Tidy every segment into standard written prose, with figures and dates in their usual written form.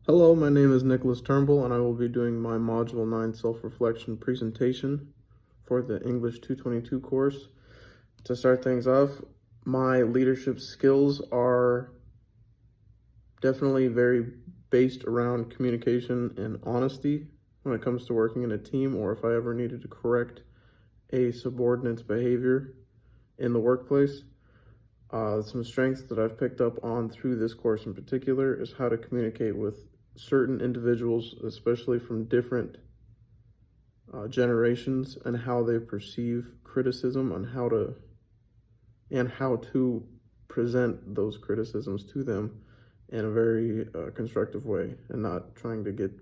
Hello, my name is Nicholas Turnbull, and I will be doing my Module 9 Self-Reflection presentation for the English 222 course. To start things off, my leadership skills are definitely very based around communication and honesty when it comes to working in a team, or if I ever needed to correct a subordinate's behavior in the workplace. Some strengths that I've picked up on through this course in particular is how to communicate with certain individuals, especially from different generations, and how they perceive criticism and how to present those criticisms to them in a very constructive way, and not trying to get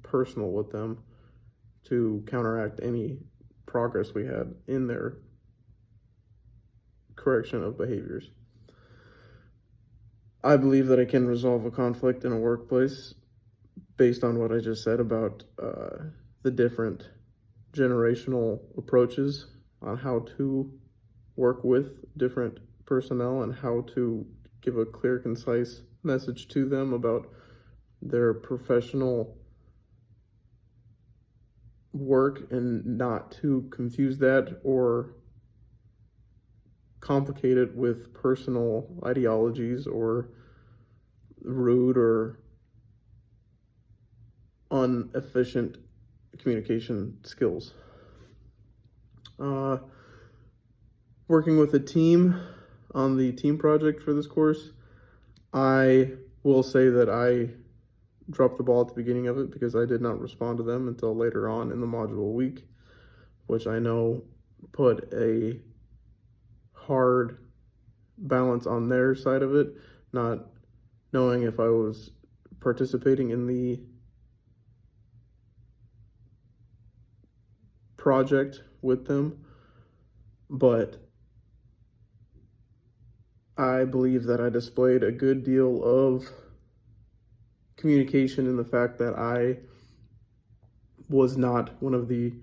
personal with them to counteract any progress we had in their correction of behaviors. I believe that I can resolve a conflict in a workplace based on what I just said about the different generational approaches on how to work with different personnel and how to give a clear, concise message to them about their professional work, and not to confuse that or complicate it with personal ideologies or rude or inefficient communication skills. Working with a team on the team project for this course, I will say that I dropped the ball at the beginning of it because I did not respond to them until later on in the module week, which I know put a hard balance on their side of it, not knowing if I was participating in the project with them. But I believe that I displayed a good deal of communication in the fact that I was not one of the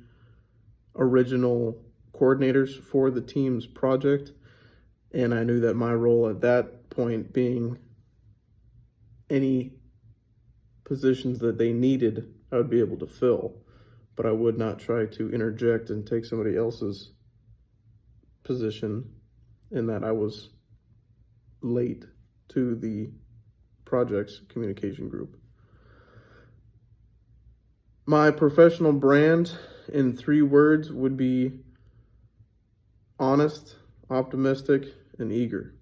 original coordinators for the team's project, and I knew that my role at that point, being any positions that they needed, I would be able to fill, but I would not try to interject and take somebody else's position, in that I was late to the project's communication group. My professional brand in 3 words would be honest, optimistic, and eager.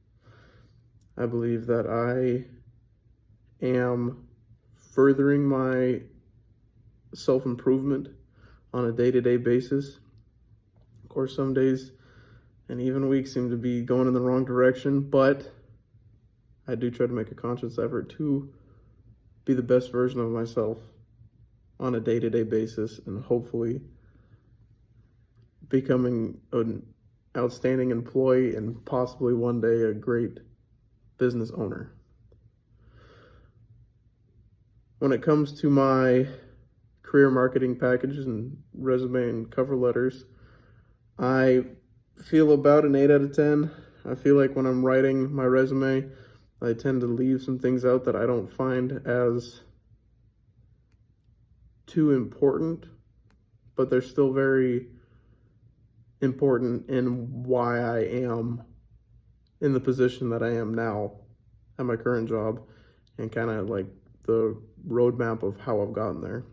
I believe that I am furthering my self-improvement on a day-to-day basis. Of course, some days and even weeks seem to be going in the wrong direction, but I do try to make a conscious effort to be the best version of myself on a day-to-day basis, and hopefully becoming an outstanding employee and possibly one day a great business owner. When it comes to my career marketing packages and resume and cover letters, I feel about an 8 out of 10. I feel like when I'm writing my resume, I tend to leave some things out that I don't find as too important, but they're still very important in why I am in the position that I am now at my current job, and kind of like the roadmap of how I've gotten there.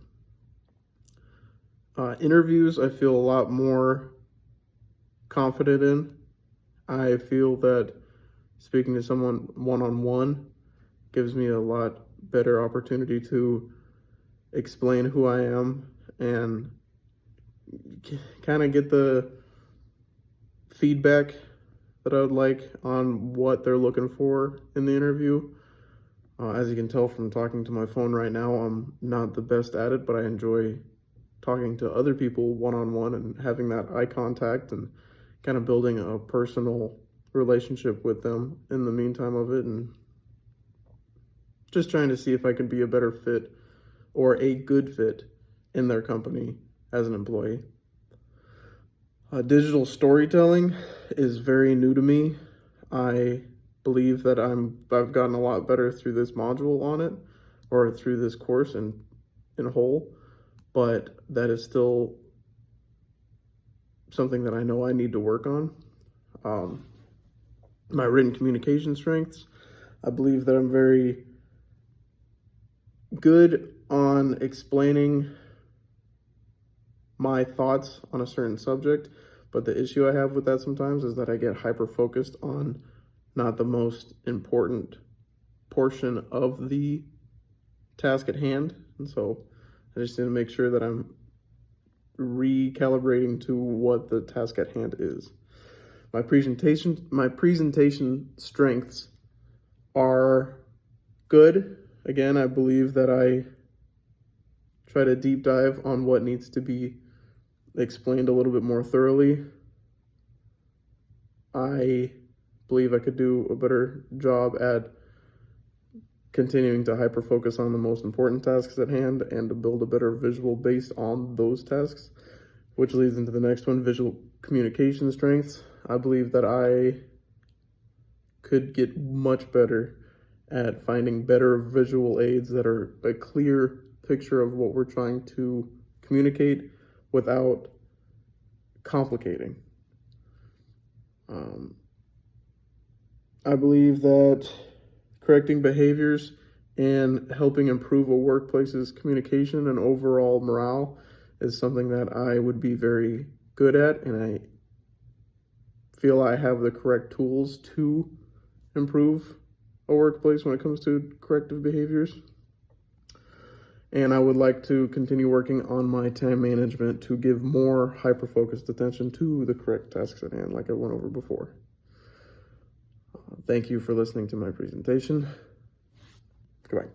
Interviews, I feel a lot more confident in. I feel that speaking to someone one-on-one gives me a lot better opportunity to explain who I am and kind of get the feedback that I would like on what they're looking for in the interview. As you can tell from talking to my phone right now, I'm not the best at it, but I enjoy talking to other people one-on-one and having that eye contact and kind of building a personal relationship with them in the meantime of it, and just trying to see if I could be a better fit or a good fit in their company as an employee. Digital storytelling is very new to me. I believe that I've gotten a lot better through this module on it. or through this course in whole, but that is still something that I know I need to work on. My written communication strengths, I believe that I'm very good on explaining my thoughts on a certain subject, but the issue I have with that sometimes is that I get hyper focused on not the most important portion of the task at hand, and so I just need to make sure that I'm recalibrating to what the task at hand is. My presentation strengths are good. Again, I believe that I try to deep dive on what needs to be explained a little bit more thoroughly. I believe I could do a better job at continuing to hyper focus on the most important tasks at hand and to build a better visual based on those tasks, which leads into the next one, visual communication strengths. I believe that I could get much better at finding better visual aids that are a clear picture of what we're trying to communicate without complicating. I believe that correcting behaviors and helping improve a workplace's communication and overall morale is something that I would be very good at, and I feel I have the correct tools to improve a workplace when it comes to corrective behaviors. And I would like to continue working on my time management to give more hyper-focused attention to the correct tasks at hand, like I went over before. Thank you for listening to my presentation. Goodbye.